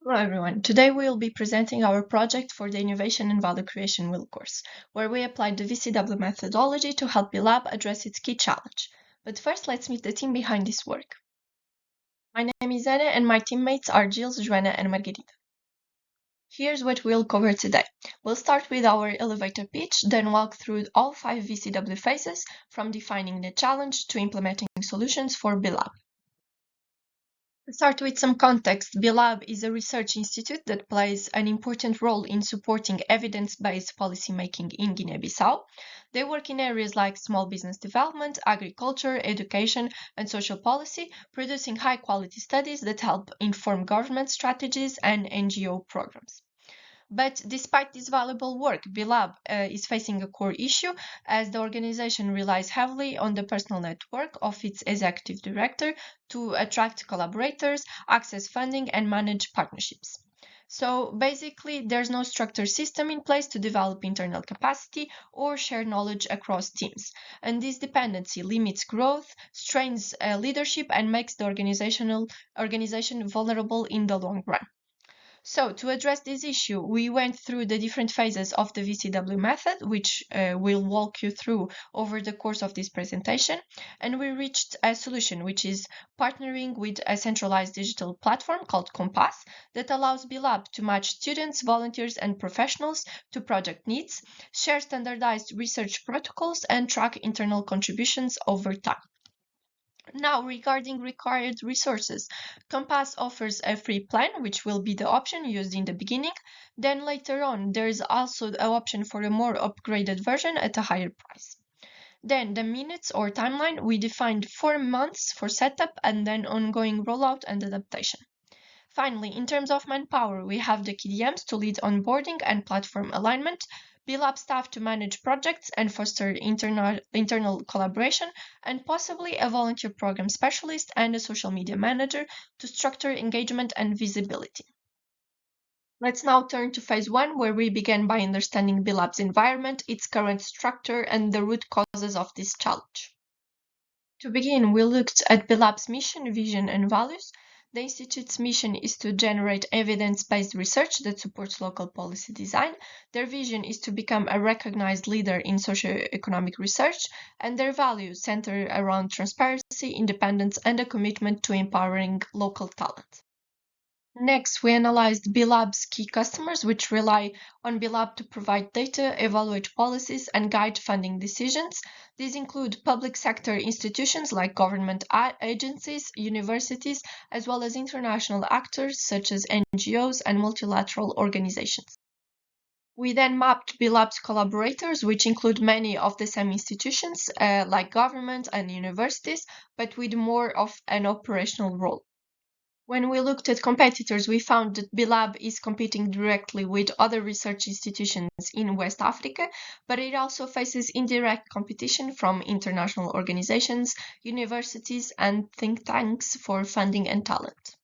Hello everyone. Today we will be presenting our project for the Innovation and Value Creation Wheel course, where we applied the VCW methodology to help Belab address its key challenge. But first, let's meet the team behind this work. My name is Anna and my teammates are Gilles, Joanna and Margarida. Here's what we'll cover today. We'll start with our elevator pitch, then walk through all 5 VCW phases, from defining the challenge to implementing solutions for Belab. To start with some context, Belab is a research institute that plays an important role in supporting evidence-based policymaking in Guinea-Bissau. They work in areas like small business development, agriculture, education, and social policy, producing high-quality studies that help inform government strategies and NGO programs. But despite this valuable work, Belab is facing a core issue as the organization relies heavily on the personal network of its executive director to attract collaborators, access funding, and manage partnerships. So basically, there's no structured system in place to develop internal capacity or share knowledge across teams. And this dependency limits growth, strains leadership, and makes the organization vulnerable in the long run. So, to address this issue, we went through the different phases of the VCW method, which we'll walk you through over the course of this presentation, and we reached a solution, which is partnering with a centralized digital platform called Compass that allows Belab to match students, volunteers, and professionals to project needs, share standardized research protocols, and track internal contributions over time. Now, regarding required resources, Compass offers a free plan, which will be the option used in the beginning. Then later on, there is also an option for a more upgraded version at a higher price. Then the minutes or timeline, we defined 4 months for setup and then ongoing rollout and adaptation. Finally, in terms of manpower, we have the KDMs to lead onboarding and platform alignment, Belab staff to manage projects and foster internal collaboration, and possibly a volunteer program specialist and a social media manager to structure engagement and visibility. Let's now turn to phase 1, where we began by understanding Belab's environment, its current structure, and the root causes of this challenge. To begin, we looked at Belab's mission, vision, and values. The Institute's mission is to generate evidence-based research that supports local policy design. Their vision is to become a recognized leader in socio-economic research, and their values center around transparency, independence, and a commitment to empowering local talent. Next, we analyzed Belab's key customers, which rely on Belab to provide data, evaluate policies, and guide funding decisions. These include public sector institutions like government agencies, universities, as well as international actors such as NGOs and multilateral organizations. We then mapped Belab's collaborators, which include many of the same institutions like government and universities, but with more of an operational role. When we looked at competitors, we found that Belab is competing directly with other research institutions in West Africa, but it also faces indirect competition from international organizations, universities, and think tanks for funding and talent.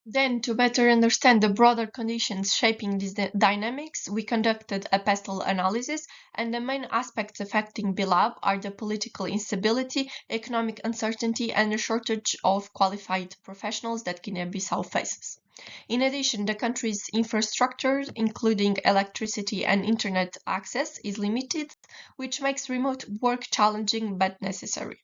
Then, to better understand the broader conditions shaping these dynamics, we conducted a pestle analysis, and the main aspects affecting Belab are the political instability, economic uncertainty, and the shortage of qualified professionals that Guinea-Bissau faces. In addition, the country's infrastructure, including electricity and internet access, is limited, which makes remote work challenging but necessary.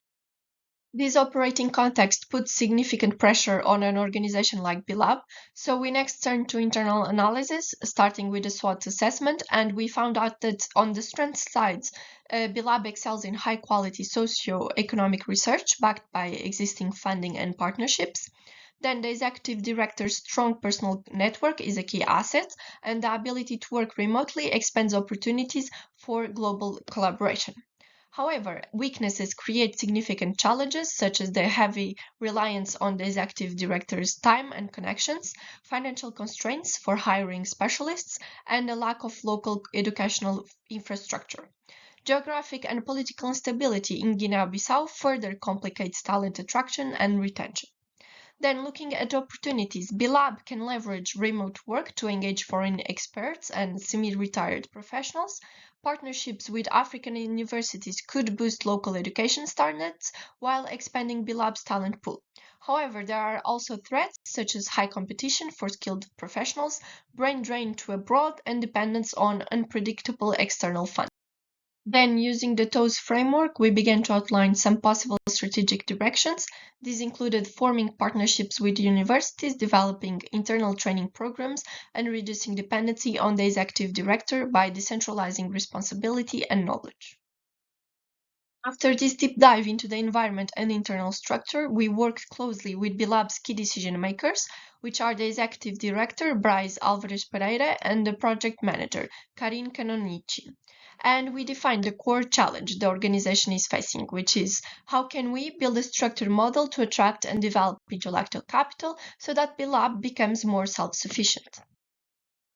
This operating context puts significant pressure on an organization like Belab, so we next turned to internal analysis, starting with a SWOT assessment, and we found out that on the strength sides, Belab excels in high-quality socio-economic research backed by existing funding and partnerships. Then the executive director's strong personal network is a key asset, and the ability to work remotely expands opportunities for global collaboration. However, weaknesses create significant challenges, such as the heavy reliance on the executive director's time and connections, financial constraints for hiring specialists, and a lack of local educational infrastructure. Geographic and political instability in Guinea-Bissau further complicates talent attraction and retention. Then, looking at opportunities, Belab can leverage remote work to engage foreign experts and semi retired professionals. Partnerships with African universities could boost local education standards while expanding Belab's talent pool. However, there are also threats such as high competition for skilled professionals, brain drain to abroad, and dependence on unpredictable external funding. Then, using the TOES framework, we began to outline some possible strategic directions. These included forming partnerships with universities, developing internal training programs, and reducing dependency on the executive director by decentralizing responsibility and knowledge. After this deep dive into the environment and internal structure, we worked closely with Bilab's key decision makers, which are the executive director, Bryce Alvarez Pereira, and the project manager, Karin Canonici. And we defined the core challenge the organization is facing, which is how can we build a structured model to attract and develop intellectual capital so that Bilab becomes more self-sufficient.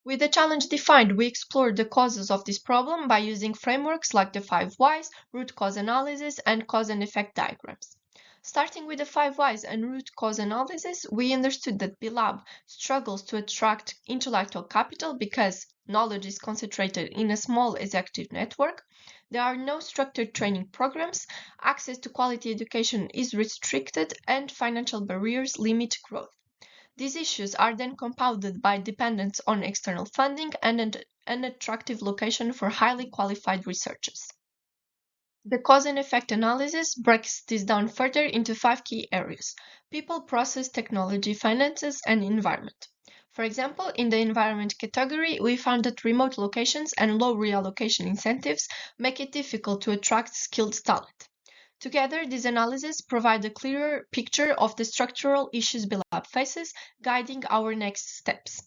With the challenge defined, we explored the causes of this problem by using frameworks like the five whys, root cause analysis, and cause and effect diagrams. Starting with the five whys and root cause analysis, we understood that Bilab struggles to attract intellectual capital because knowledge is concentrated in a small executive network. There are no structured training programs, access to quality education is restricted, and financial barriers limit growth. These issues are then compounded by dependence on external funding and an unattractive location for highly qualified researchers. The cause and effect analysis breaks this down further into five key areas: people, process, technology, finances, and environment. For example, in the environment category, we found that remote locations and low reallocation incentives make it difficult to attract skilled talent. Together, these analyses provide a clearer picture of the structural issues Belab faces, guiding our next steps.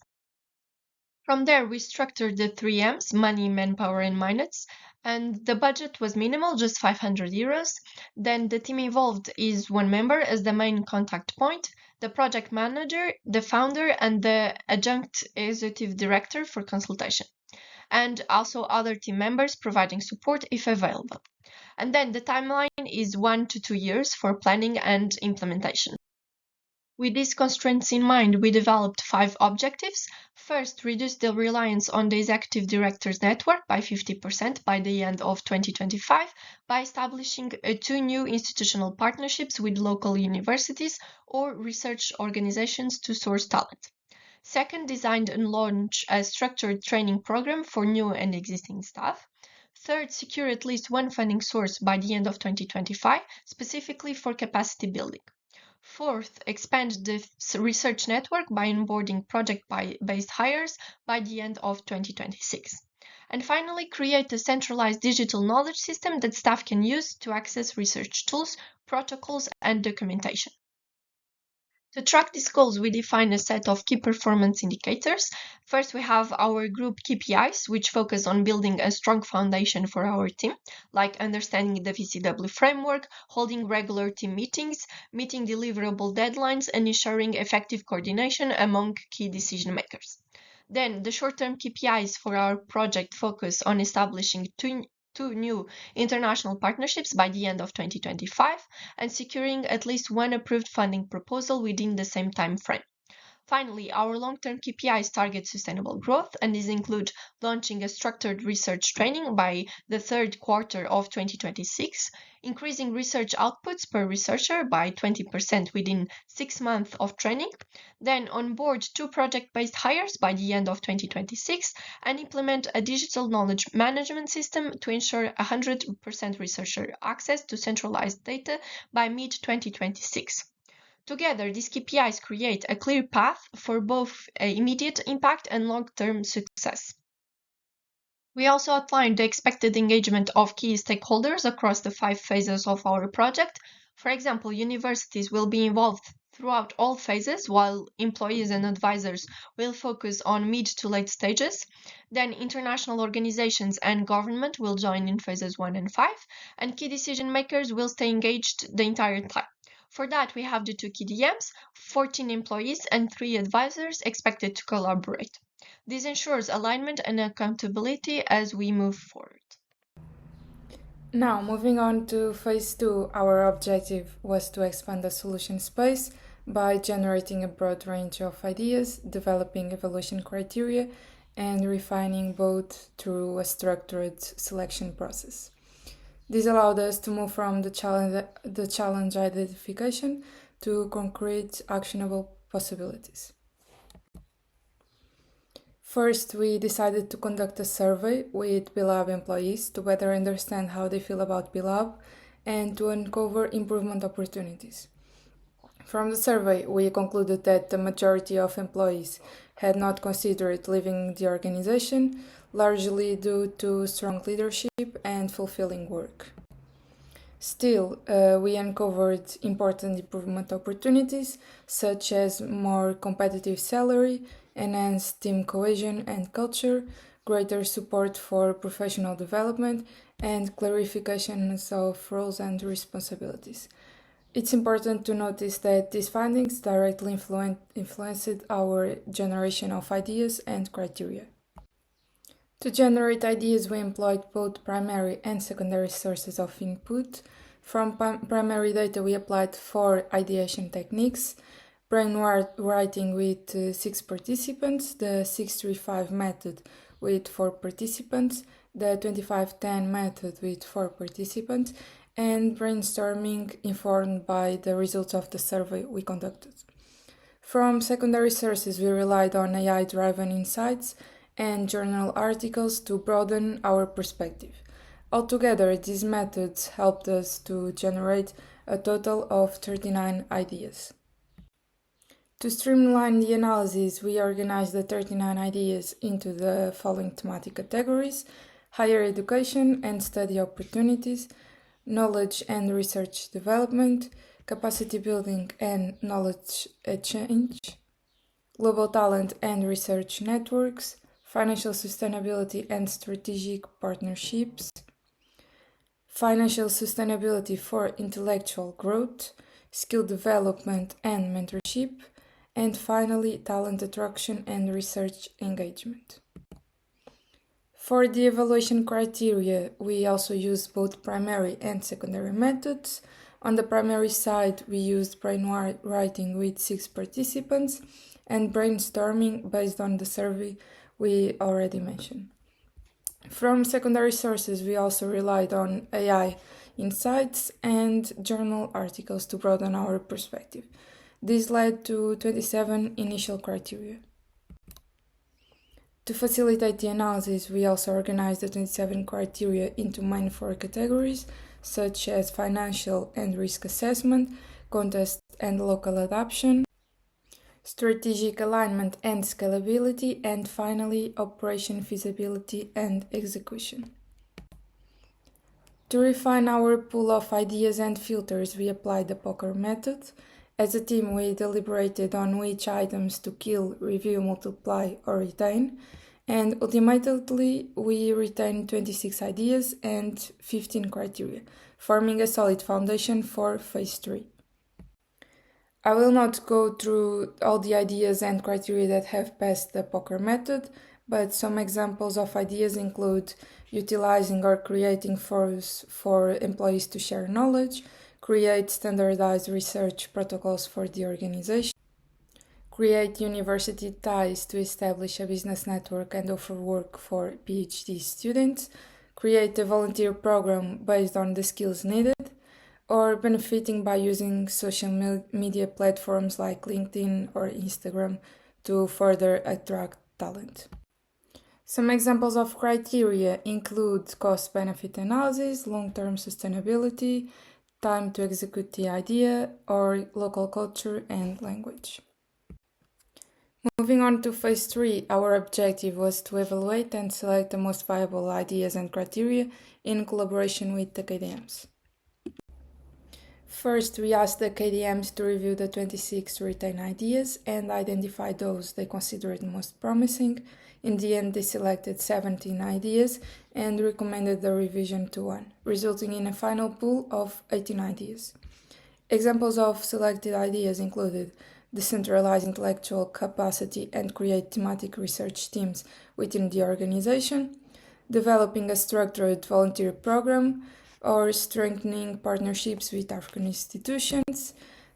From there, we structured the three M's: money, manpower, and minutes. And the budget was minimal, just €500. Then the team involved is one member as the main contact point, the project manager, the founder, and the adjunct executive director for consultation, and also other team members providing support if available. And then the timeline is 1 to 2 years for planning and implementation. With these constraints in mind, we developed five objectives. First, reduce the reliance on the executive director's network by 50% by the end of 2025 by establishing two new institutional partnerships with local universities or research organizations to source talent. Second, design and launch a structured training program for new and existing staff. Third, secure at least one funding source by the end of 2025, specifically for capacity building. Fourth, expand the research network by onboarding project-based hires by the end of 2026. And finally, create a centralized digital knowledge system that staff can use to access research tools, protocols, and documentation. To track these goals, we define a set of key performance indicators. First, we have our group KPIs, which focus on building a strong foundation for our team, like understanding the VCW framework, holding regular team meetings, meeting deliverable deadlines, and ensuring effective coordination among key decision makers. Then, the short-term KPIs for our project focus on establishing two new international partnerships by the end of 2025 and securing at least one approved funding proposal within the same time frame. Finally, our long-term KPIs target sustainable growth, and these include launching a structured research training by the third quarter of 2026, increasing research outputs per researcher by 20% within 6 months of training, then onboard two project-based hires by the end of 2026, and implement a digital knowledge management system to ensure 100% researcher access to centralized data by mid-2026. Together, these KPIs create a clear path for both immediate impact and long-term success. We also outlined the expected engagement of key stakeholders across the 5 phases of our project. For example, universities will be involved throughout all phases, while employees and advisors will focus on mid to late stages. Then international organizations and government will join in phases 1 and 5, and key decision makers will stay engaged the entire time. For that, we have the two key DMs, 14 employees, and 3 advisors expected to collaborate. This ensures alignment and accountability as we move forward. Now, moving on to phase two, our objective was to expand the solution space. by generating a broad range of ideas, developing evaluation criteria, and refining both through a structured selection process. This allowed us to move from the challenge identification to concrete, actionable possibilities. First, we decided to conduct a survey with Belab employees to better understand how they feel about Belab and to uncover improvement opportunities. From the survey, we concluded that the majority of employees had not considered leaving the organization, largely due to strong leadership and fulfilling work. Still, we uncovered important improvement opportunities, such as more competitive salary, enhanced team cohesion and culture, greater support for professional development, and clarifications of roles and responsibilities. It's important to notice that these findings directly influenced our generation of ideas and criteria. To generate ideas, we employed both primary and secondary sources of input. From primary data, we applied 4 ideation techniques: brainwriting with 6 participants, the 635 method with 4 participants, the 2510 method with 4 participants, and brainstorming informed by the results of the survey we conducted. From secondary sources, we relied on AI-driven insights and journal articles to broaden our perspective. Altogether, these methods helped us to generate a total of 39 ideas. To streamline the analysis, we organized the 39 ideas into the following thematic categories: higher education and study opportunities, knowledge and research development, capacity building and knowledge exchange, global talent and research networks, financial sustainability and strategic partnerships, financial sustainability for intellectual growth, skill development and mentorship, and finally, talent attraction and research engagement. For the evaluation criteria, we also used both primary and secondary methods. On the primary side, we used brainwriting with 6 participants and brainstorming based on the survey we already mentioned. From secondary sources, we also relied on AI insights and journal articles to broaden our perspective. This led to 27 initial criteria. To facilitate the analysis, we also organized the 27 criteria into main 4 categories, such as financial and risk assessment, context and local adaptation, strategic alignment and scalability, and finally, operation feasibility and execution. To refine our pool of ideas and filters, we applied the poker method. As a team, we deliberated on which items to kill, review, multiply, or retain, and ultimately we retained 26 ideas and 15 criteria, forming a solid foundation for Phase 3. I will not go through all the ideas and criteria that have passed the poker method, but some examples of ideas include utilizing or creating forums for employees to share knowledge, create standardized research protocols for the organization, create university ties to establish a business network and offer work for PhD students, create a volunteer program based on the skills needed, or benefiting by using social media platforms like LinkedIn or Instagram to further attract talent. Some examples of criteria include cost-benefit analysis, long-term sustainability, time to execute the idea, or local culture and language. Moving on to Phase 3, our objective was to evaluate and select the most viable ideas and criteria in collaboration with the KDMs. First, we asked the KDMs to review the 26 retained ideas and identify those they considered most promising. In the end, they selected 17 ideas and recommended the revision to 1, resulting in a final pool of 18 ideas. Examples of selected ideas included decentralize intellectual capacity and create thematic research teams within the organization, developing a structured volunteer program, or strengthening partnerships with African institutions,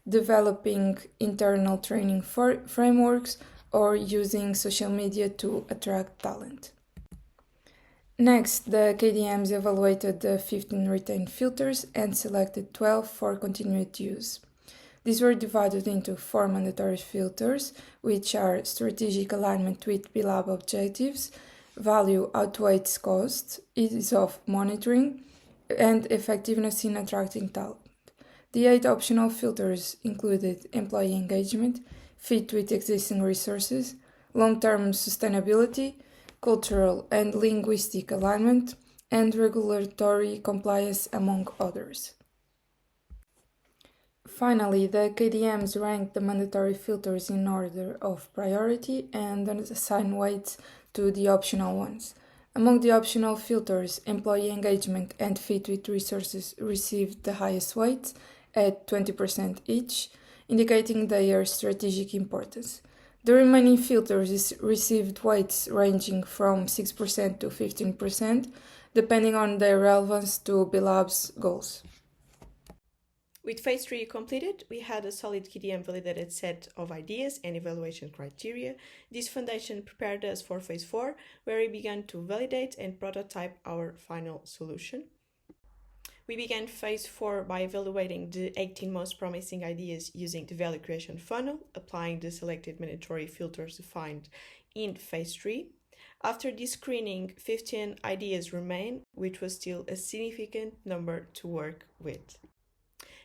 developing internal training frameworks, or using social media to attract talent. Next, the KDMs evaluated the 15 retained filters and selected 12 for continued use. These were divided into 4 mandatory filters, which are strategic alignment with Belab objectives, value outweighs cost, ease of monitoring, and effectiveness in attracting talent. The 8 optional filters included employee engagement, fit with existing resources, long-term sustainability, cultural and linguistic alignment, and regulatory compliance, among others. Finally, the KDMs ranked the mandatory filters in order of priority and assigned weights to the optional ones. Among the optional filters, employee engagement and fit with resources received the highest weights at 20% each, indicating their strategic importance. The remaining filters received weights ranging from 6% to 15%, depending on their relevance to Belab's goals. With phase 3 completed, we had a solid KDM validated set of ideas and evaluation criteria. This foundation prepared us for phase 4, where we began to validate and prototype our final solution. We began phase 4 by evaluating the 18 most promising ideas using the value creation funnel, applying the selected mandatory filters defined in phase 3. After this screening, 15 ideas remain, which was still a significant number to work with.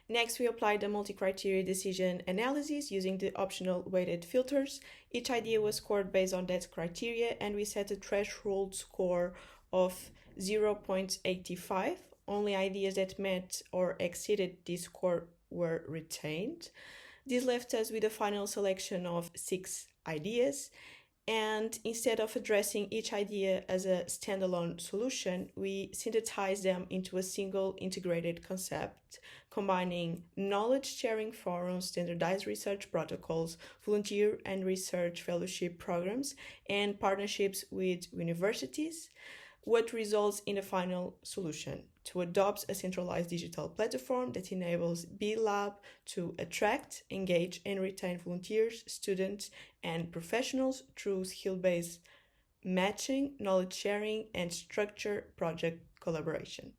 Next, we applied a multi-criteria decision analysis using the optional weighted filters. Each idea was scored based on that criteria, and we set a threshold score of 0.85. Only ideas that met or exceeded this score were retained. This left us with a final selection of 6 ideas. And instead of addressing each idea as a standalone solution, we synthesized them into a single integrated concept, combining knowledge-sharing forums, standardized research protocols, volunteer and research fellowship programs, and partnerships with universities, what results in a final solution: to adopt a centralized digital platform that enables Belab to attract, engage, and retain volunteers, students, and professionals through skill-based matching, knowledge sharing, and structured project collaboration.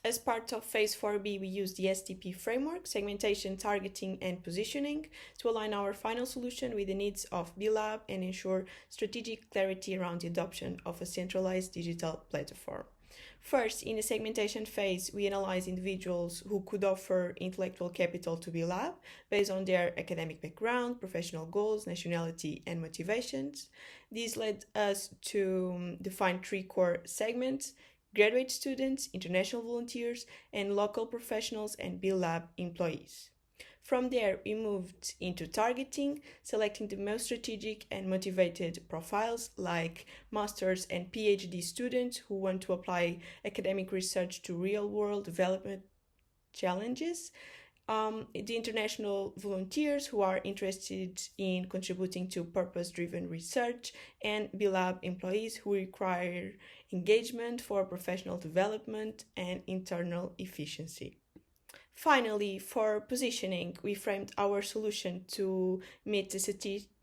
As part of Phase 4B, we used the STP framework, segmentation, targeting, and positioning, to align our final solution with the needs of Belab and ensure strategic clarity around the adoption of a centralized digital platform. First, in the segmentation phase, we analyzed individuals who could offer intellectual capital to Belab based on their academic background, professional goals, nationality, and motivations. This led us to define 3 core segments: graduate students, international volunteers, and local professionals and Belab employees. From there, we moved into targeting, selecting the most strategic and motivated profiles like master's and PhD students who want to apply academic research to real-world development challenges, the international volunteers who are interested in contributing to purpose-driven research, and Belab employees who require engagement for professional development and internal efficiency. Finally, for positioning, we framed our solution to meet the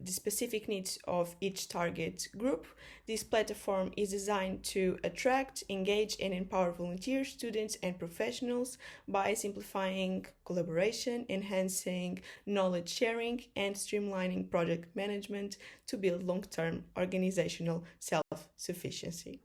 specific needs of each target group. This platform is designed to attract, engage, and empower volunteers, students, and professionals by simplifying collaboration, enhancing knowledge sharing, and streamlining project management to build long-term organizational self-sufficiency.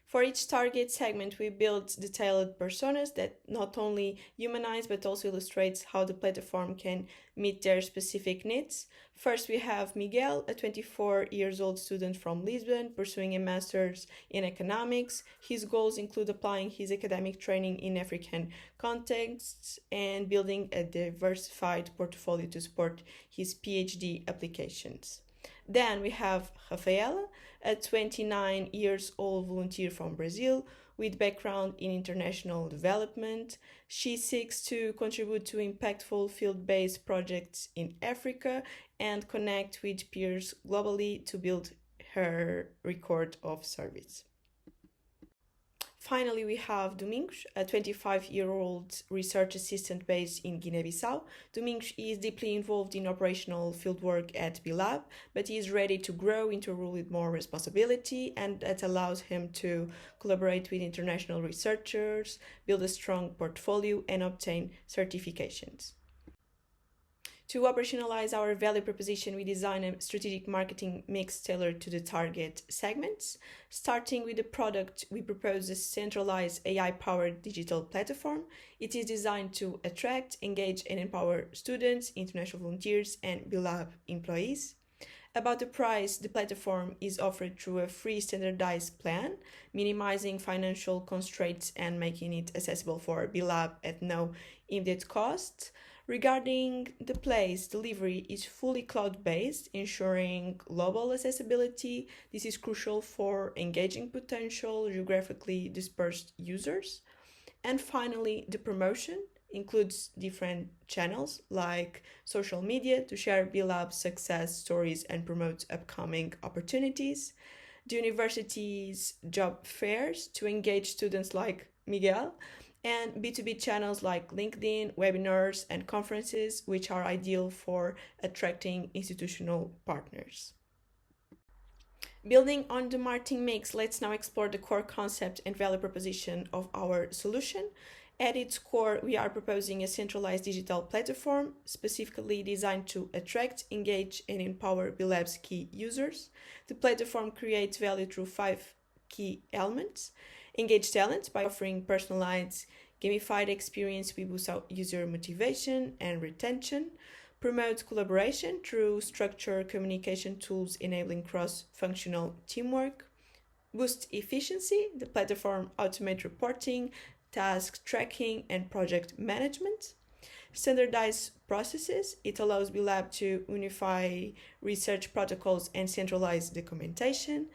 For each target segment, we built detailed personas that not only humanize but also illustrates how the platform can meet their specific needs. First, we have Miguel, a 24-year-old student from Lisbon, pursuing a master's in economics. His goals include applying his academic training in African contexts and building a diversified portfolio to support his PhD applications. Then we have Rafaela, a 29-year-old volunteer from Brazil with background in international development. She seeks to contribute to impactful field-based projects in Africa and connect with peers globally to build her record of service. Finally, we have Domingos, a 25-year-old research assistant based in Guinea-Bissau. Domingos is deeply involved in operational fieldwork at Belab, but he is ready to grow into a role with more responsibility, and that allows him to collaborate with international researchers, build a strong portfolio, and obtain certifications. To operationalize our value proposition, we design a strategic marketing mix tailored to the target segments. Starting with the product, we propose a centralized AI-powered digital platform. It is designed to attract, engage, and empower students, international volunteers, and Belab employees. About the price, the platform is offered through a free standardized plan, minimizing financial constraints and making it accessible for Belab at no immediate cost. Regarding the place, delivery is fully cloud-based, ensuring global accessibility. This is crucial for engaging potential geographically dispersed users. And finally, the promotion includes different channels like social media to share Belab success stories and promote upcoming opportunities, the university's job fairs to engage students like Miguel, and B2B channels like LinkedIn, webinars, and conferences, which are ideal for attracting institutional partners. Building on the marketing mix, let's now explore the core concept and value proposition of our solution. At its core, we are proposing a centralized digital platform specifically designed to attract, engage, and empower Belab's key users. The platform creates value through 5 key elements. Engage talent by offering personalized, gamified experience. We boost user motivation and retention. Promote collaboration through structured communication tools enabling cross-functional teamwork. Boost efficiency. The platform automates reporting, task tracking, and project management. Standardize processes. It allows Belab to unify research protocols and centralize documentation.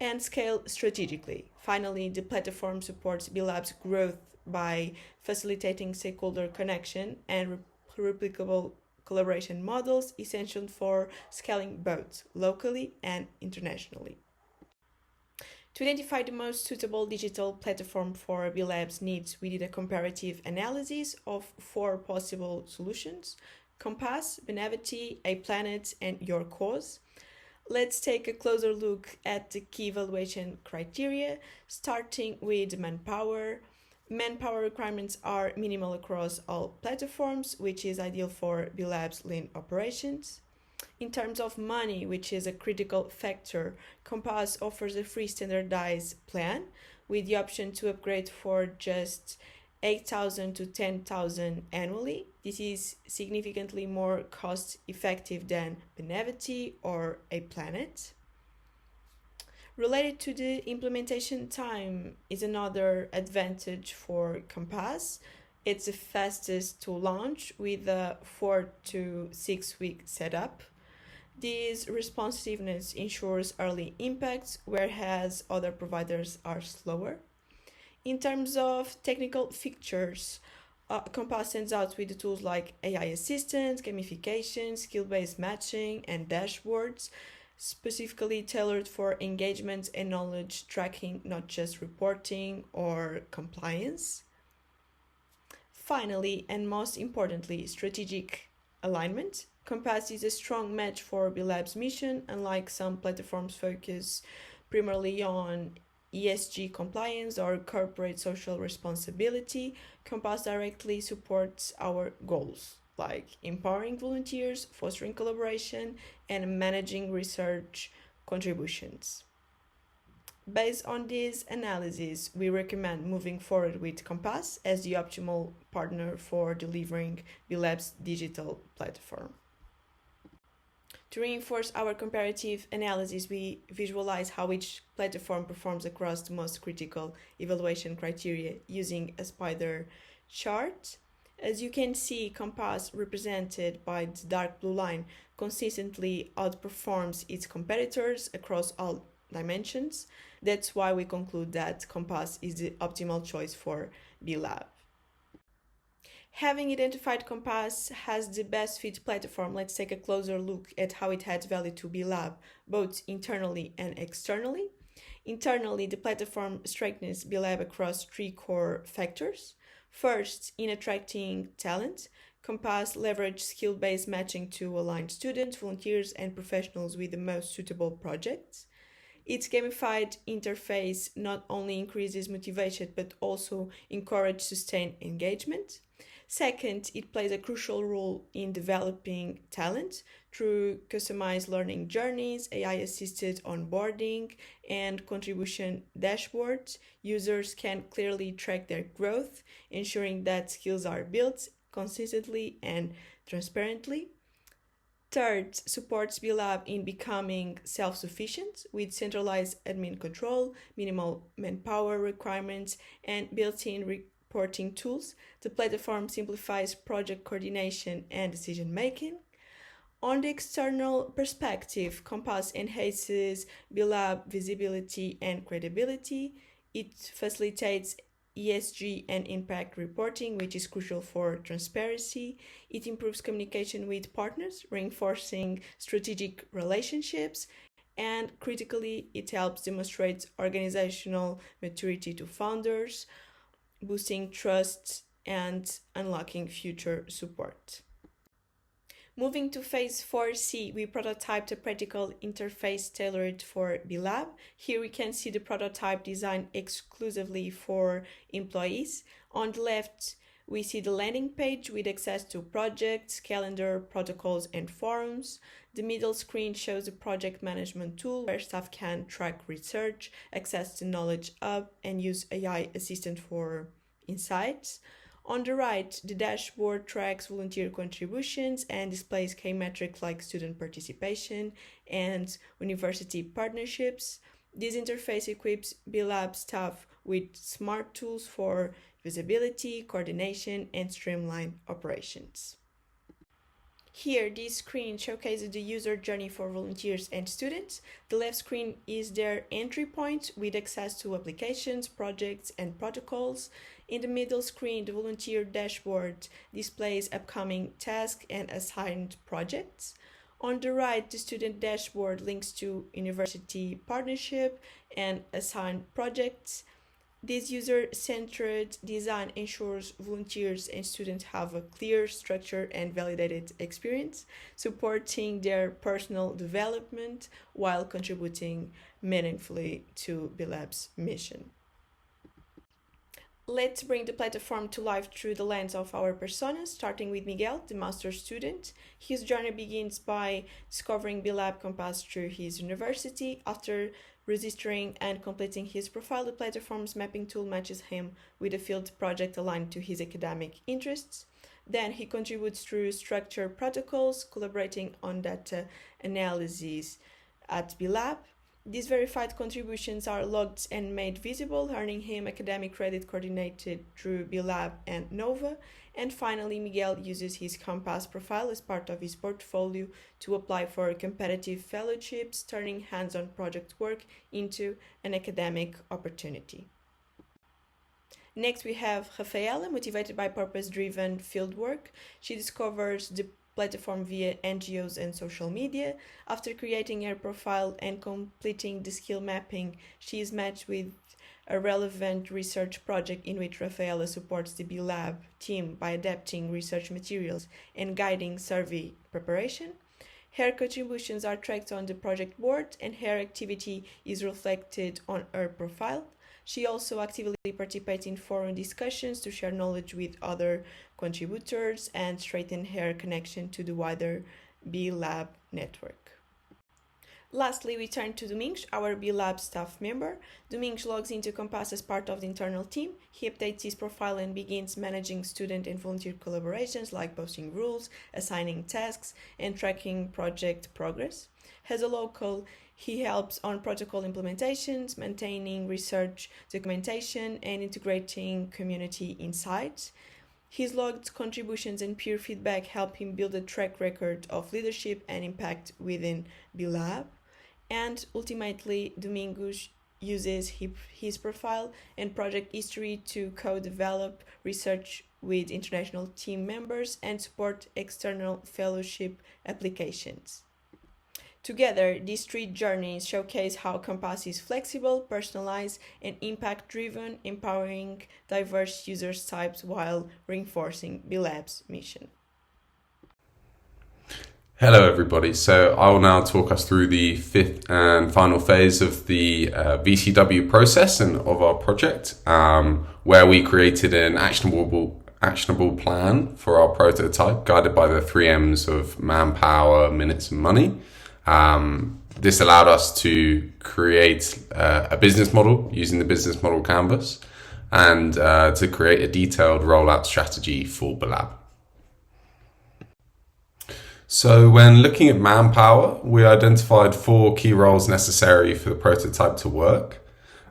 And scale strategically. Finally, the platform supports Belab's growth by facilitating stakeholder connection and replicable collaboration models essential for scaling both locally and internationally. To identify the most suitable digital platform for Belab's needs, we did a comparative analysis of 4 possible solutions: Compass, Benevity, A Planet, and Your Cause. Let's take a closer look at the key evaluation criteria, starting with manpower. Manpower requirements are minimal across all platforms, which is ideal for Belab's lean operations. In terms of money, which is a critical factor, Compass offers a free standardized plan with the option to upgrade for just 8,000 to 10,000 annually. This is significantly more cost effective than Benevity or A Planet. Related to the implementation time is another advantage for Compass. It's the fastest to launch with a 4 to 6 week setup. This responsiveness ensures early impacts, whereas other providers are slower. In terms of technical features, Compass stands out with the tools like AI assistance, gamification, skill-based matching, and dashboards, specifically tailored for engagement and knowledge tracking, not just reporting or compliance. Finally, and most importantly, strategic alignment. Compass is a strong match for Belab's mission, unlike some platforms focus primarily on ESG compliance or corporate social responsibility. Compass directly supports our goals, like empowering volunteers, fostering collaboration, and managing research contributions. Based on this analysis, we recommend moving forward with Compass as the optimal partner for delivering Belab's digital platform. To reinforce our comparative analysis, we visualize how each platform performs across the most critical evaluation criteria using a spider chart. As you can see, Compass, represented by the dark blue line, consistently outperforms its competitors across all dimensions. That's why we conclude that Compass is the optimal choice for Belab. Having identified Compass as the best fit platform, let's take a closer look at how it adds value to Belab, both internally and externally. Internally, the platform strengthens Belab across three core factors. First, in attracting talent, Compass leverage skill-based matching to align students, volunteers, and professionals with the most suitable projects. Its gamified interface not only increases motivation but also encourages sustained engagement. Second, it plays a crucial role in developing talent through customized learning journeys, AI assisted onboarding, and contribution dashboards. Users can clearly track their growth, ensuring that skills are built consistently and transparently. Third, supports Belab in becoming self sufficient with centralized admin control, minimal manpower requirements, and built in reporting tools. The platform simplifies project coordination and decision making. On the external perspective, Compass enhances Belab visibility and credibility. It facilitates ESG and impact reporting, which is crucial for transparency. It improves communication with partners, reinforcing strategic relationships. And critically, it helps demonstrate organizational maturity to founders, boosting trust and unlocking future support. Moving to phase 4C, we prototyped a practical interface tailored for Belab. Here we can see the prototype designed exclusively for employees. On the left, we see the landing page with access to projects, calendar, protocols, and forums. The middle screen shows the project management tool where staff can track research, access the Knowledge Hub, and use AI Assistant for insights. On the right, the dashboard tracks volunteer contributions and displays key metrics like student participation and university partnerships. This interface equips Belab staff with smart tools for visibility, coordination, and streamlined operations. Here, this screen showcases the user journey for volunteers and students. The left screen is their entry point with access to applications, projects, and protocols. In the middle screen, the volunteer dashboard displays upcoming tasks and assigned projects. On the right, the student dashboard links to university partnership and assigned projects. This user-centered design ensures volunteers and students have a clear, structured, and validated experience, supporting their personal development while contributing meaningfully to Belab's mission. Let's bring the platform to life through the lens of our personas, starting with Miguel, the master's student. His journey begins by discovering Belab Compass through his university. After registering and completing his profile, the platform's mapping tool matches him with a field project aligned to his academic interests. Then he contributes through structured protocols, collaborating on data analysis at Belab. These verified contributions are logged and made visible, earning him academic credit coordinated through Belab and Nova. And finally, Miguel uses his Compass profile as part of his portfolio to apply for competitive fellowships, turning hands-on project work into an academic opportunity. Next, we have Rafaela, motivated by purpose-driven fieldwork. She discovers the platform via NGOs and social media. After creating her profile and completing the skill mapping, she is matched with a relevant research project in which Rafaela supports the Belab team by adapting research materials and guiding survey preparation. Her contributions are tracked on the project board and her activity is reflected on her profile. She also actively participates in forum discussions to share knowledge with other contributors and strengthen her connection to the wider Belab network. Lastly, we turn to Domingos, our Belab staff member. Domingos logs into Compass as part of the internal team. He updates his profile and begins managing student and volunteer collaborations like posting rules, assigning tasks, and tracking project progress. As a local, he helps on protocol implementations, maintaining research documentation, and integrating community insights. His logged contributions and peer feedback help him build a track record of leadership and impact within Belab. And ultimately, Domingos uses his profile and project history to co-develop research with international team members and support external fellowship applications. Together, these three journeys showcase how Compass is flexible, personalized, and impact-driven, empowering diverse user types while reinforcing Belab's mission. Hello everybody, so I will now talk us through the fifth and final phase of the VCW process and of our project, where we created an actionable plan for our prototype guided by the 3Ms of manpower, minutes and money. This allowed us to create a business model using the business model canvas and to create a detailed rollout strategy for Belab. So when looking at manpower, we identified 4 key roles necessary for the prototype to work.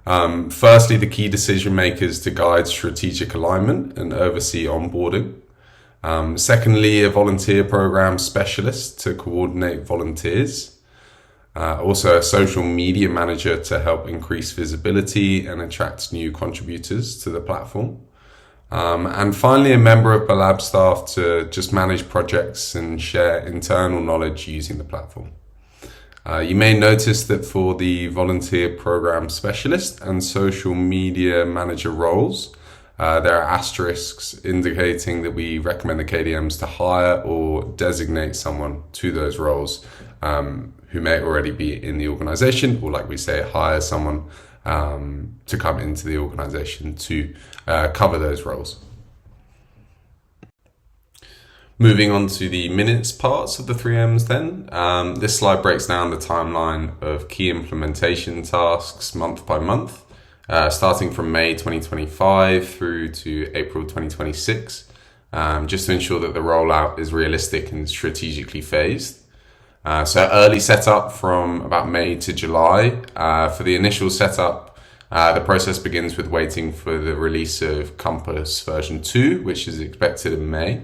Firstly, the key decision makers to guide strategic alignment and oversee onboarding. Secondly, a volunteer program specialist to coordinate volunteers. Also a social media manager to help increase visibility and attract new contributors to the platform. And finally, a member of Belab staff to just manage projects and share internal knowledge using the platform. You may notice that for the volunteer program specialist and social media manager roles, there are asterisks indicating that we recommend the KDMs to hire or designate someone to those roles who may already be in the organization, or like we say, hire someone to come into the organization to cover those roles. Moving on to the minutes parts of the 3Ms then. This slide breaks down the timeline of key implementation tasks month by month, starting from May 2025 through to April 2026, just to ensure that the rollout is realistic and strategically phased. So early setup from about May to July. For the initial setup, the process begins with waiting for the release of Compass version 2, which is expected in May.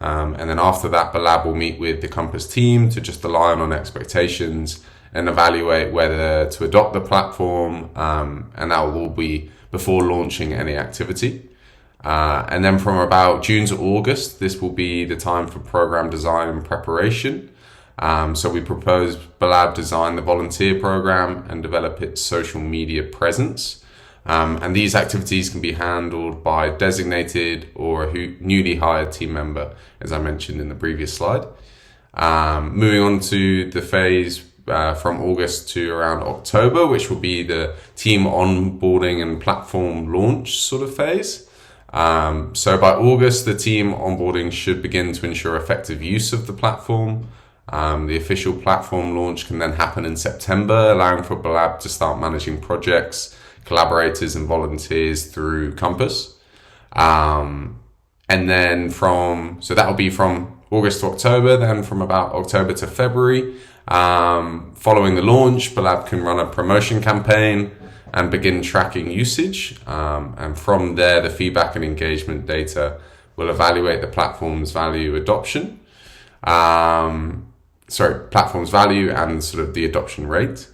And then after that, Belab will meet with the Compass team to just align on expectations and evaluate whether to adopt the platform, and that will be before launching any activity. And then from about June to August, this will be the time for program design and preparation. So we propose Belab design the volunteer program and develop its social media presence. And these activities can be handled by a designated or a newly hired team member, as I mentioned in the previous slide. Moving on to the phase from August to around October, which will be the team onboarding and platform launch sort of phase. So by August, the team onboarding should begin to ensure effective use of the platform. The official platform launch can then happen in September, allowing for Belab to start managing projects, collaborators and volunteers through Compass. And then so that will be from August to October, then from about October to February. Following the launch, Belab can run a promotion campaign and begin tracking usage. And from there, the feedback and engagement data will evaluate the platform's value adoption. Platform's value and sort of the adoption rate.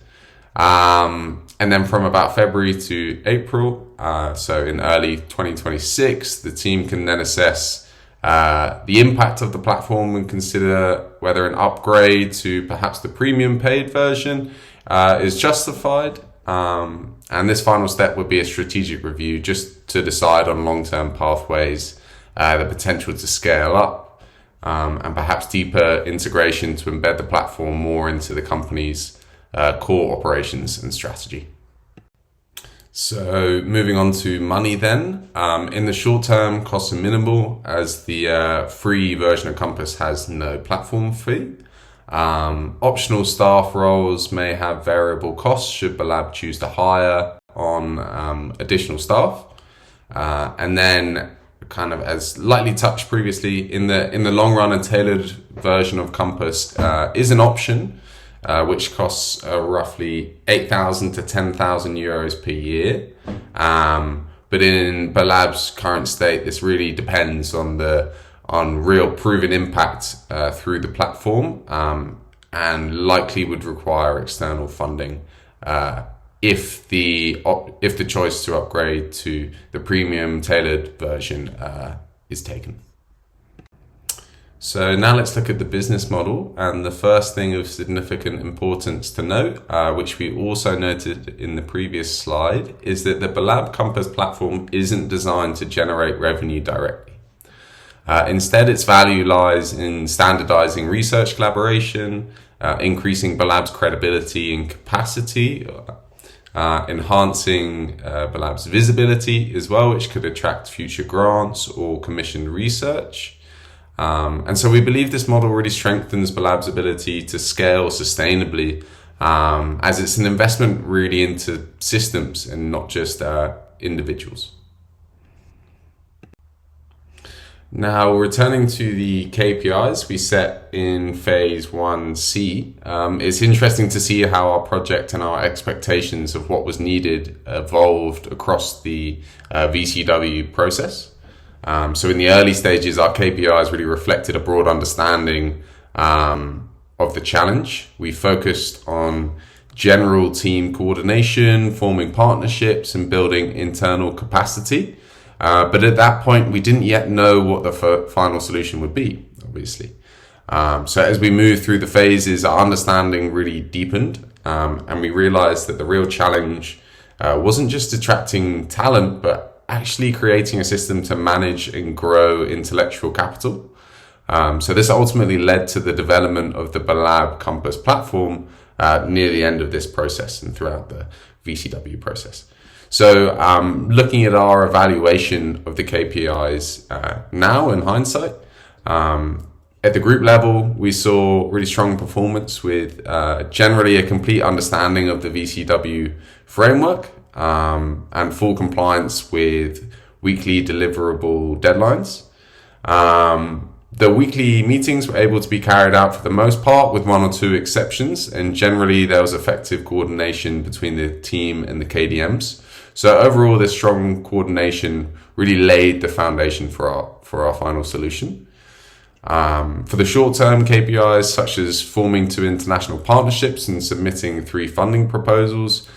And then from about February to April, so in early 2026, the team can then assess the impact of the platform and consider whether an upgrade to perhaps the premium paid version is justified. And this final step would be a strategic review just to decide on long-term pathways, the potential to scale up, and perhaps deeper integration to embed the platform more into the company's core operations and strategy. So moving on to money then. In the short term, costs are minimal as the free version of Compass has no platform fee. Optional staff roles may have variable costs should Belab choose to hire on additional staff. And then kind of as lightly touched previously, in the long run, a tailored version of Compass is an option, which costs roughly 8,000 to 10,000 euros per year. But in Belab's current state, this really depends on real proven impact through the platform, and likely would require external funding if the choice to upgrade to the premium tailored version is taken. So now let's look at the business model, and the first thing of significant importance to note, which we also noted in the previous slide, is that the Belab Compass platform isn't designed to generate revenue directly. Instead, its value lies in standardizing research collaboration, increasing Belab's credibility and capacity, enhancing Belab's visibility as well, which could attract future grants or commissioned research. And so we believe this model really strengthens Belab's ability to scale sustainably, as it's an investment really into systems and not just individuals. Now, returning to the KPIs we set in phase 1C, it's interesting to see how our project and our expectations of what was needed evolved across the VCW process. So in the early stages, our KPIs really reflected a broad understanding of the challenge. We focused on general team coordination, forming partnerships, and building internal capacity. But at that point, we didn't yet know what the final solution would be, obviously. So as we moved through the phases, our understanding really deepened, and we realized that the real challenge wasn't just attracting talent, but actually creating a system to manage and grow intellectual capital. So this ultimately led to the development of the Belab Compass platform near the end of this process and throughout the VCW process. So looking at our evaluation of the KPIs now in hindsight, at the group level, we saw really strong performance with generally a complete understanding of the VCW framework and full compliance with weekly deliverable deadlines. The weekly meetings were able to be carried out for the most part, with one or two exceptions, and generally there was effective coordination between the team and the KDMs. So overall, this strong coordination really laid the foundation for our final solution. For the short-term KPIs, such as forming 2 international partnerships and submitting 3 funding proposals,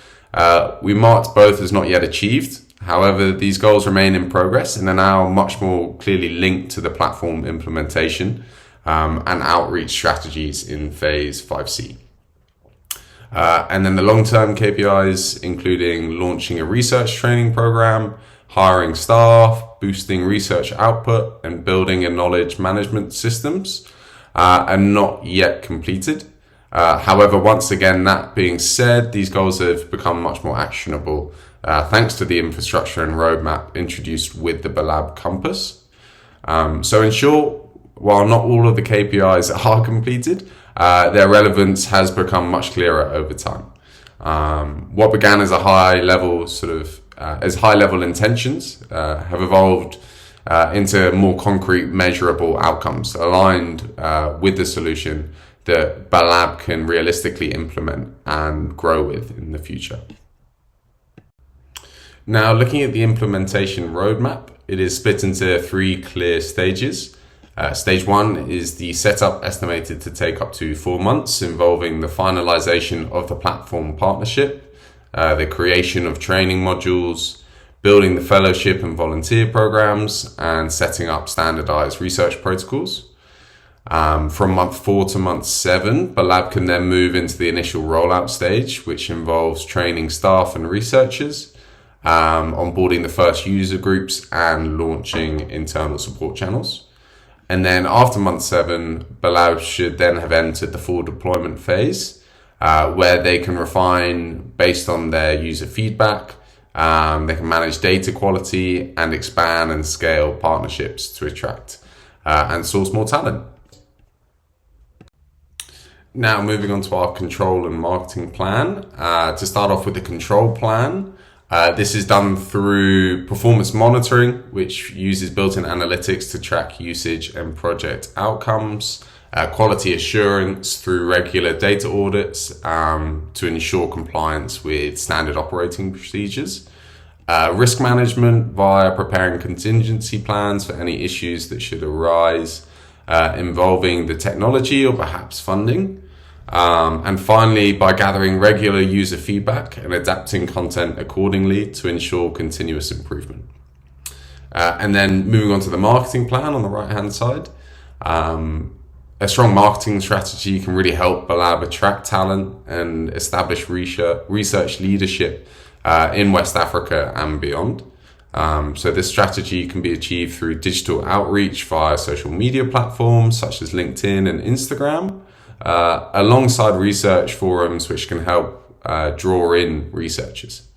we marked both as not yet achieved. However, these goals remain in progress and are now much more clearly linked to the platform implementation and outreach strategies in phase 5C. And then the long-term KPIs, including launching a research training program, hiring staff, boosting research output, and building a knowledge management systems, are not yet completed. However, once again, that being said, these goals have become much more actionable thanks to the infrastructure and roadmap introduced with the Belab Compass. So in short, while not all of the KPIs are completed, their relevance has become much clearer over time. What began as a high-level high-level intentions have evolved into more concrete, measurable outcomes aligned with the solution that Belab can realistically implement and grow with in the future. Now, looking at the implementation roadmap, it is split into 3 clear stages. Stage 1 is the setup, estimated to take up to 4 months, involving the finalization of the platform partnership, the creation of training modules, building the fellowship and volunteer programs, and setting up standardized research protocols. From month 4 to month 7, Belab can then move into the initial rollout stage, which involves training staff and researchers, onboarding the first user groups, and launching internal support channels. And then after month 7, Belab should then have entered the full deployment phase, where they can refine based on their user feedback. They can manage data quality and expand and scale partnerships to attract and source more talent. Now, moving on to our control and marketing plan. To start off with the control plan, this is done through performance monitoring, which uses built-in analytics to track usage and project outcomes, quality assurance through regular data audits to ensure compliance with standard operating procedures, risk management via preparing contingency plans for any issues that should arise involving the technology or perhaps funding. And finally, by gathering regular user feedback and adapting content accordingly to ensure continuous improvement. And then moving on to the marketing plan on the right-hand side. A strong marketing strategy can really help Belab attract talent and establish research leadership in West Africa and beyond. So this strategy can be achieved through digital outreach via social media platforms such as LinkedIn and Instagram, alongside research forums which can help draw in researchers.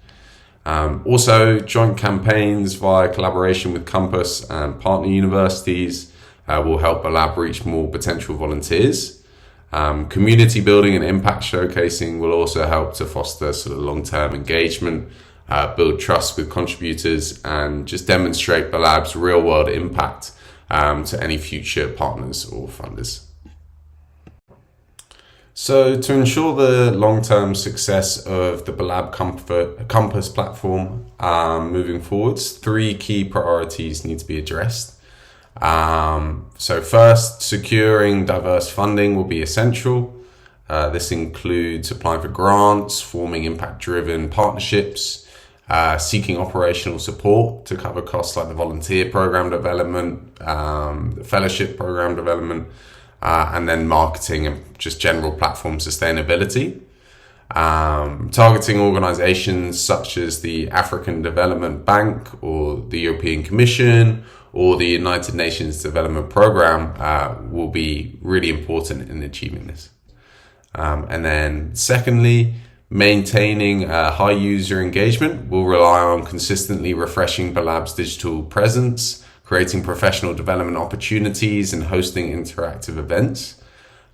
Also, joint campaigns via collaboration with Campus and partner universities will help Belab reach more potential volunteers. Community building and impact showcasing will also help to foster sort of long-term engagement, build trust with contributors, and just demonstrate Belab's real-world impact to any future partners or funders. So to ensure the long-term success of the Belab Campus platform moving forwards, 3 key priorities need to be addressed. So first, securing diverse funding will be essential. This includes applying for grants, forming impact-driven partnerships, seeking operational support to cover costs like the volunteer program development, the fellowship program development, and then marketing and just general platform sustainability. Targeting organizations such as the African Development Bank or the European Commission or the United Nations Development Program will be really important in achieving this. And then secondly, maintaining high user engagement will rely on consistently refreshing Belab's digital presence, creating professional development opportunities, and hosting interactive events.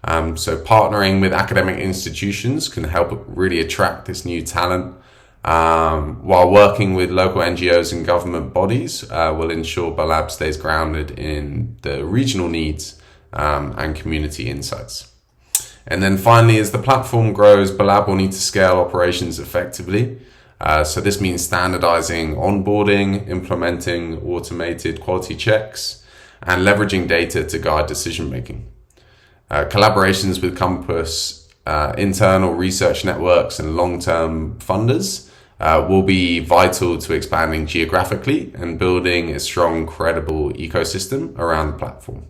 So partnering with academic institutions can help really attract this new talent, while working with local NGOs and government bodies will ensure Belab stays grounded in the regional needs and community insights. And then finally, as the platform grows, Belab will need to scale operations effectively. So this means standardizing onboarding, implementing automated quality checks, and leveraging data to guide decision making. Collaborations with Campus, internal research networks, and long-term funders will be vital to expanding geographically and building a strong, credible ecosystem around the platform.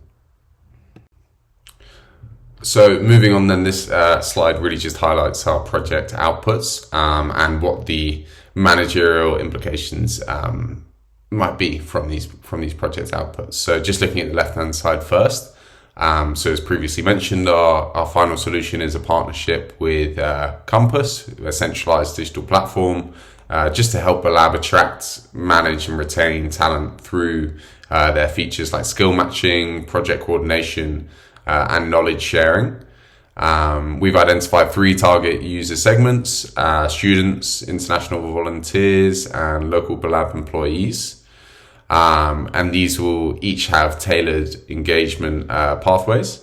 So moving on then, this slide really just highlights our project outputs and what the managerial implications might be from these project outputs. So just looking at the left-hand side first. So as previously mentioned, our final solution is a partnership with Campus, a centralized digital platform, just to help Belab attract, manage and retain talent through their features like skill matching, project coordination, and knowledge sharing. We've identified 3 target user segments: students, international volunteers, and local Belab employees. And these will each have tailored engagement pathways.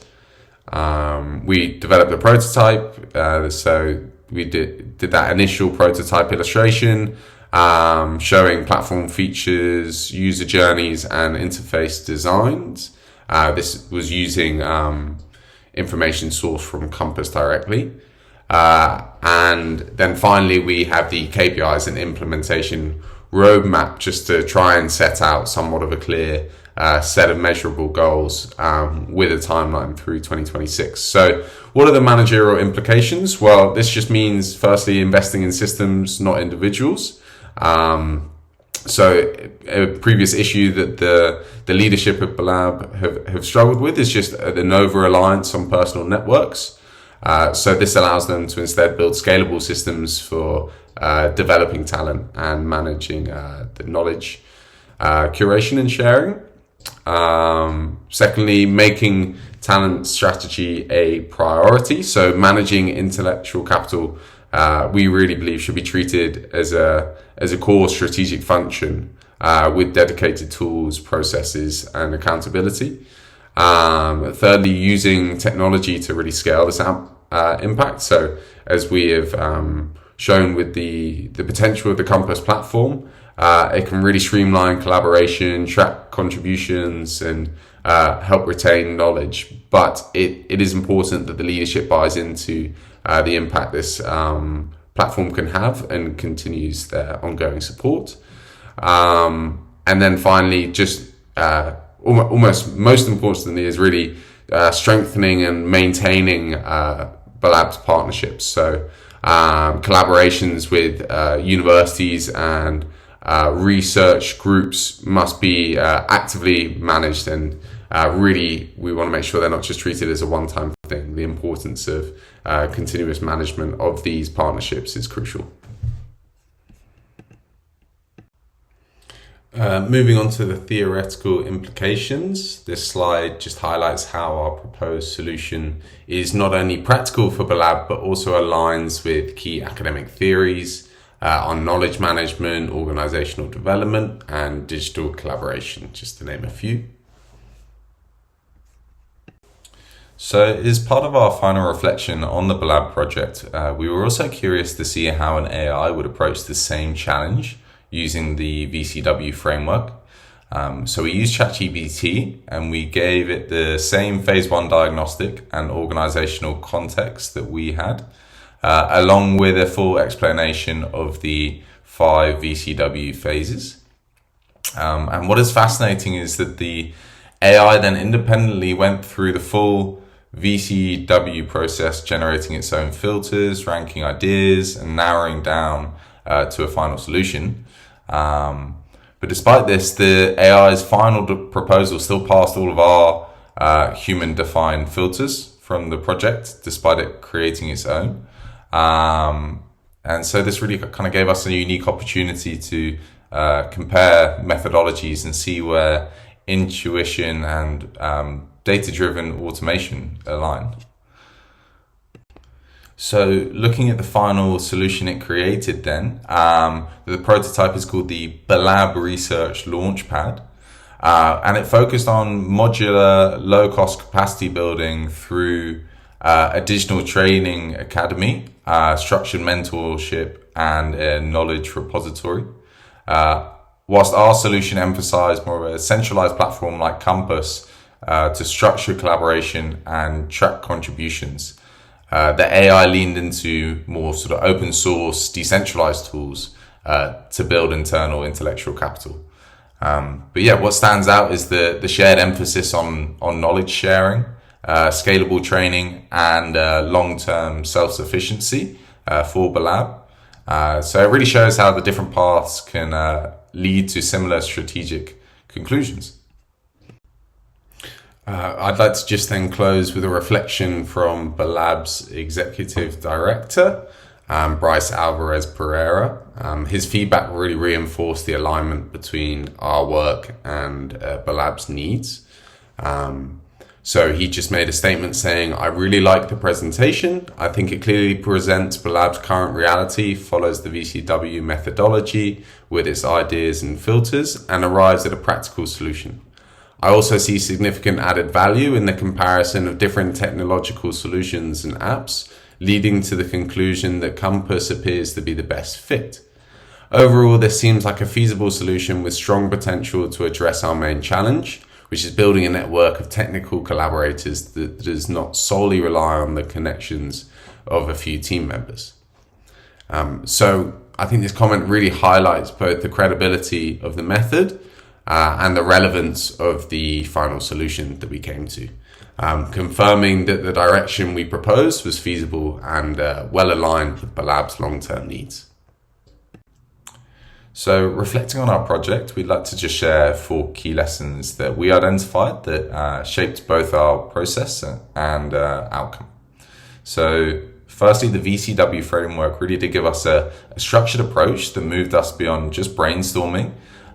We developed a prototype, so we did that initial prototype illustration showing platform features, user journeys, and interface designs. This was using information sourced from Campus directly. And then finally, we have the KPIs and implementation roadmap just to try and set out somewhat of a clear set of measurable goals with a timeline through 2026. So what are the managerial implications? Well, this just means firstly investing in systems, not individuals. So a previous issue that the leadership of Belab have struggled with is just an over-reliance on personal networks. So this allows them to instead build scalable systems for developing talent and managing the knowledge curation and sharing. Secondly, making talent strategy a priority. So managing intellectual capital, we really believe should be treated as a core strategic function with dedicated tools, processes, and accountability. Thirdly, using technology to really scale this impact. So as we have shown with the potential of the Campus platform, it can really streamline collaboration, track contributions, and help retain knowledge. But it is important that the leadership buys into the impact this platform can have and continues their ongoing support. And then finally, just almost most importantly, is really strengthening and maintaining Belab's partnerships. So collaborations with universities and research groups must be actively managed, and really we want to make sure they're not just treated as a one-time thing. The importance of continuous management of these partnerships is crucial. Moving on to the theoretical implications, this slide just highlights how our proposed solution is not only practical for Belab, but also aligns with key academic theories on knowledge management, organizational development, and digital collaboration, just to name a few. So as part of our final reflection on the Belab project, we were also curious to see how an AI would approach the same challenge using the VCW framework. So we used ChatGPT and we gave it the same phase 1 diagnostic and organizational context that we had, along with a full explanation of the 5 VCW phases. And what is fascinating is that the AI then independently went through the full VCW process, generating its own filters, ranking ideas, and narrowing down to a final solution. But despite this, the AI's final proposal still passed all of our human-defined filters from the project, despite it creating its own. And so this really kind of gave us a unique opportunity to compare methodologies and see where intuition and data-driven automation align. So looking at the final solution it created then, the prototype is called the Belab Research Launchpad, and it focused on modular low-cost capacity building through a digital training academy, structured mentorship, and a knowledge repository. Whilst our solution emphasized more of a centralized platform like Compass to structure collaboration and track contributions, the AI leaned into more sort of open source, decentralized tools to build internal intellectual capital. But yeah, what stands out is the shared emphasis on knowledge sharing, scalable training, and long-term self-sufficiency for Belab. So it really shows how the different paths can lead to similar strategic conclusions. I'd like to just then close with a reflection from Belab's executive director, Bryce Alvarez Pereira. His feedback really reinforced the alignment between our work and Belab's needs. So he just made a statement saying, "I really like the presentation. I think it clearly presents Belab's current reality, follows the VCW methodology with its ideas and filters, and arrives at a practical solution. I also see significant added value in the comparison of different technological solutions and apps, leading to the conclusion that Compass appears to be the best fit. Overall, this seems like a feasible solution with strong potential to address our main challenge, which is building a network of technical collaborators that does not solely rely on the connections of a few team members." So I think this comment really highlights both the credibility of the method and the relevance of the final solution that we came to, confirming that the direction we proposed was feasible and well aligned with Belab's long-term needs. So reflecting on our project, we'd like to just share 4 key lessons that we identified that shaped both our process and outcome. So firstly, the VCW framework really did give us a structured approach that moved us beyond just brainstorming,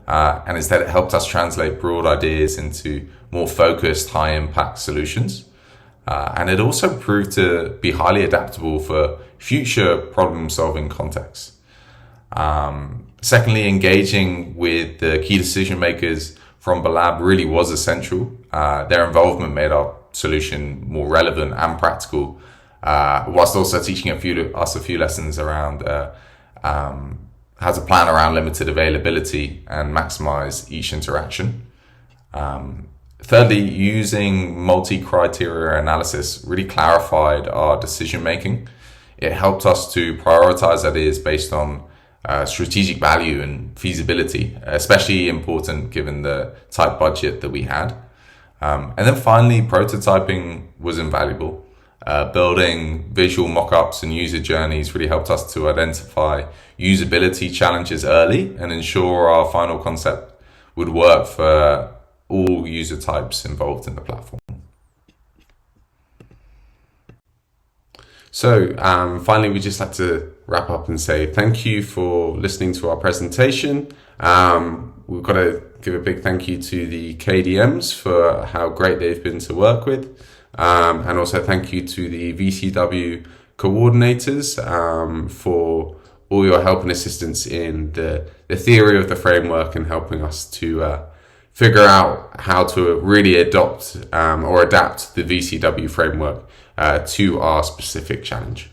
and instead it helped us translate broad ideas into more focused, high-impact solutions. And it also proved to be highly adaptable for future problem-solving contexts. Secondly, engaging with the key decision makers from Belab really was essential. Their involvement made our solution more relevant and practical, whilst also teaching us a few lessons around how to plan around limited availability and maximize each interaction. Thirdly, using multi-criteria analysis really clarified our decision making. It helped us to prioritize ideas based on strategic value and feasibility, especially important given the tight budget that we had. And then finally, prototyping was invaluable. Building visual mock-ups and user journeys really helped us to identify usability challenges early and ensure our final concept would work for all user types involved in the platform. So finally, we'd just like to wrap up and say thank you for listening to our presentation. We've got to give a big thank you to the KDMs for how great they've been to work with. And also thank you to the VCW coordinators for all your help and assistance in the theory of the framework and helping us to figure out how to really adopt or adapt the VCW framework to our specific challenge.